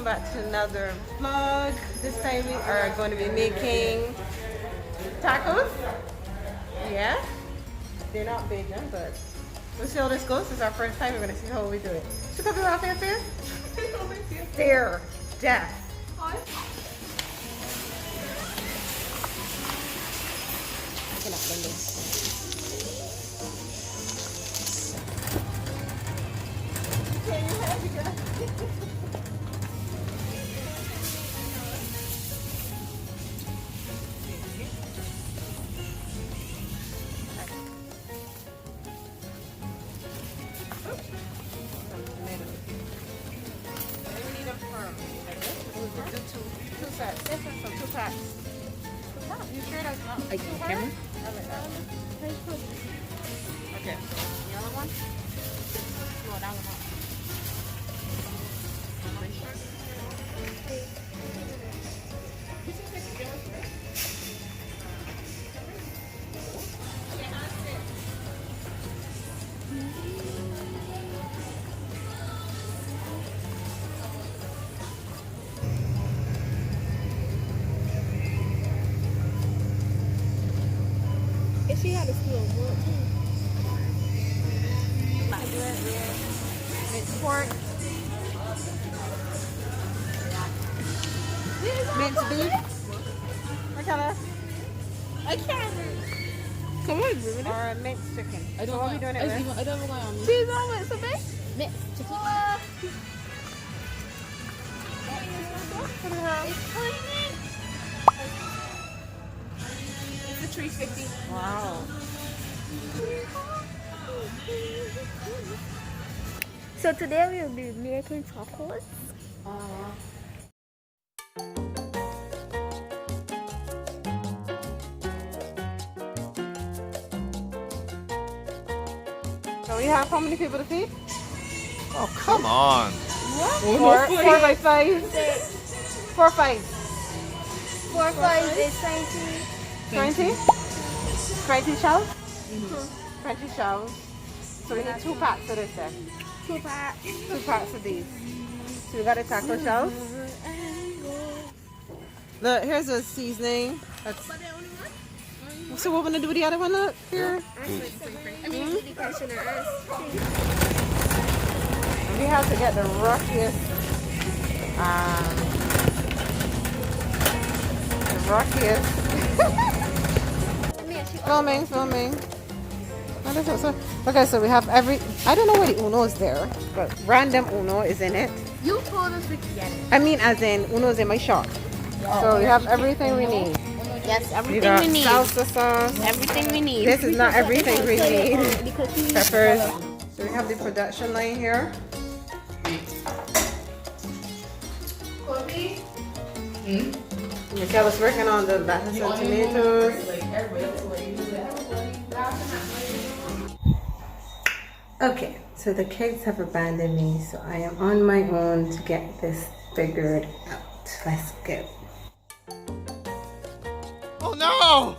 welcome back to another vlog. This time we are going to be making tacos. Yeah, they're not Bajan, but we'll see how this goes. This is our first time. We're going to see how we do it. Should I be laughing at this? Stare, death. Two packs. You sure that's not too hard? Okay. The other one? No, that one not. She had a school board too. Minced pork. Minced beef. What color? I can't. Come on, bring it. Or minced chicken. I don't so what are we doing it with? I don't know why I'm. She's on with something. Mixed chicken. What the hell? It's a 350. Wow. So today we will be making tacos. So we have how many people to feed? Oh, come on. Four by five. 4 or 5. 4 or 5 is 20? 20 shells? 20 shells. So we need 2 packs of this then. 2 packs. 2 packs of these. So we got the taco shells. Look, here's a seasoning. So what we're gonna do with the other one? Look here. We have to get the rockiest. Filming. Okay, so we have I don't know where the Uno is there, but random Uno is in it. You told us we could get it. I mean, as in Uno's in my shop. So we have everything we need. Yes, We everything got we need. salsa sauce. Everything we need. This is not everything we need. Because Peppers. So we have the production line here. Miguel is working on the lettuce and tomatoes. Okay, so the kids have abandoned me, so I am on my own to get this figured out. Let's go. Oh no!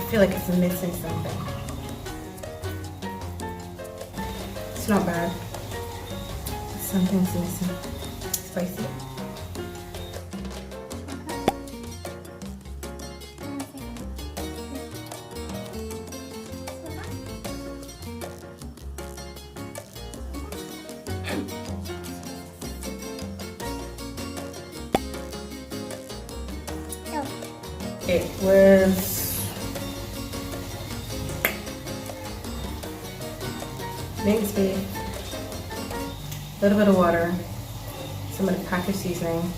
feel like it's missing something. It's not bad. Something's missing. Spicy. It was minced beef, a little bit of water, some of the packaged seasoning,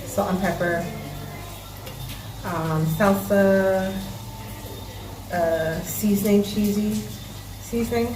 salt and pepper, salsa, seasoning, cheesy seasoning,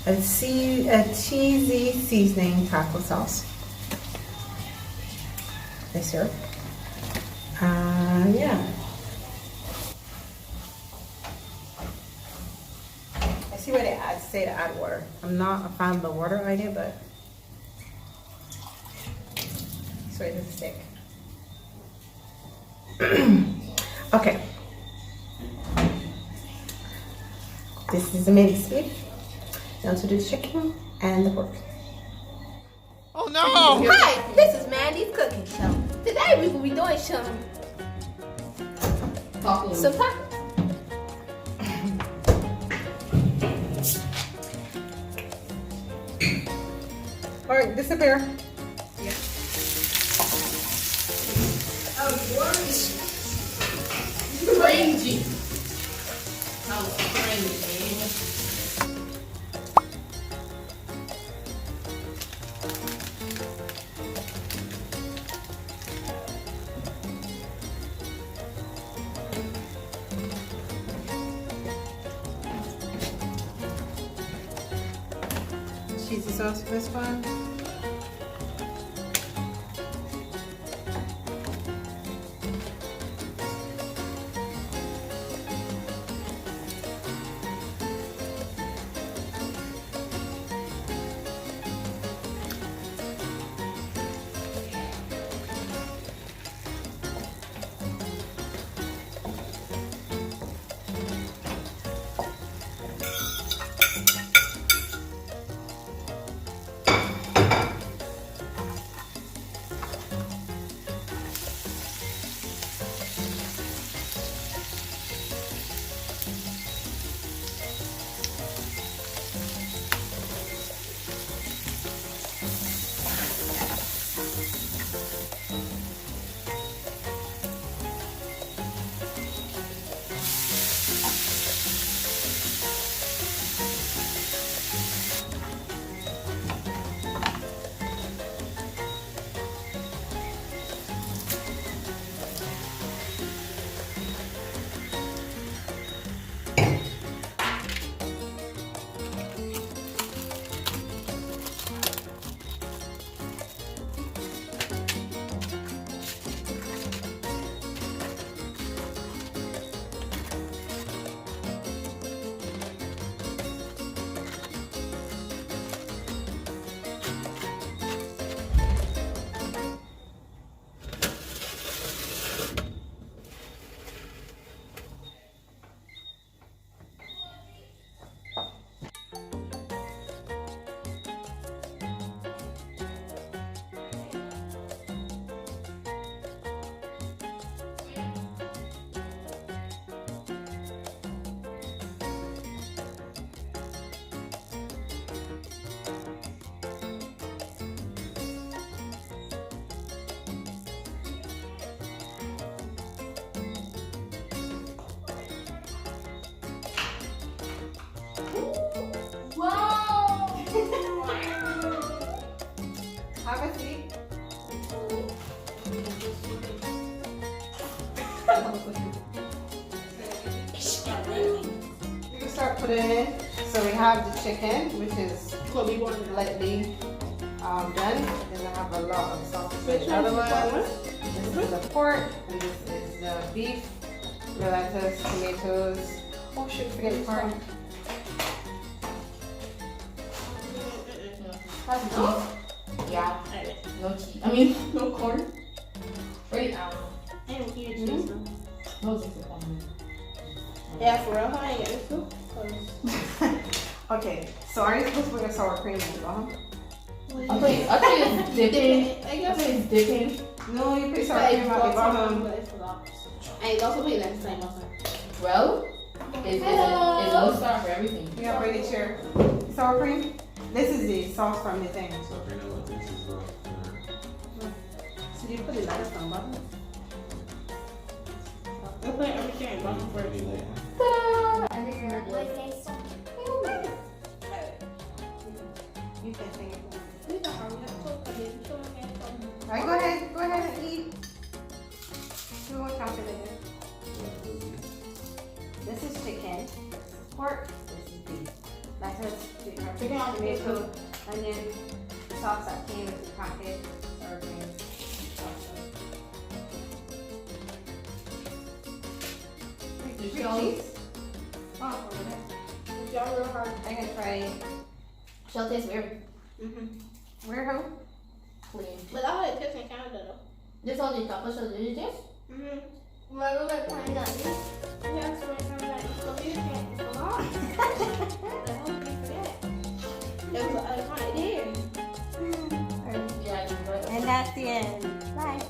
a cheesy seasoning taco sauce. They serve. Yeah. I see why they say to add water. I'm not a fan of the water idea, but so it doesn't stick. Okay. This is the minced beef. Now to do the chicken and the pork. Oh no! Hi, this is Mandy's cooking show. Today we will be doing some tacos. All right, disappear. Yeah. Crazy. I was crazy. Cheesy sauce for this one. Have a seat. You can start putting in. So we have the chicken, which is lightly done. Then I have a lot of sauce. The other one, this is the pork, and this is the beef, the lettuce, tomatoes. Oh shoot, forget the corn. No? Yeah. No cheese. I mean, no corn. Wait, I don't eat cheese though. no cheese. Yeah, for real, I ain't getting this too. Okay, so are you supposed to put a sour cream in it, huh? I think it's dipping. I think it's dipping. No, you put sour cream on the bottom. And it's also putting that same also. Well, it's low star for everything. You gotta bring it here. Sour cream? This is the sauce from the thing. So if you know what this is, So you put it like some bottom? We're putting everything in bottom first. Ta-da! I think you're good. You can sing it. We don't have to Alright, go ahead and eat. We won't count it later. This is chicken. Pork. This is beef. That's it. Chicken on tomato, onion, sauce that came with the packet, or green cheese. Oh, over there. Y'all real hard. I'm gonna try. Shell tastes weird. Where home? Clean. But I had tips in Canada though. This all the taco shell did you taste? Well, we're like trying that. Yeah, so we're trying that. So you can't go on. The hell did you forget? It was iconic there. Yeah, I enjoyed it. And that's the end. Bye.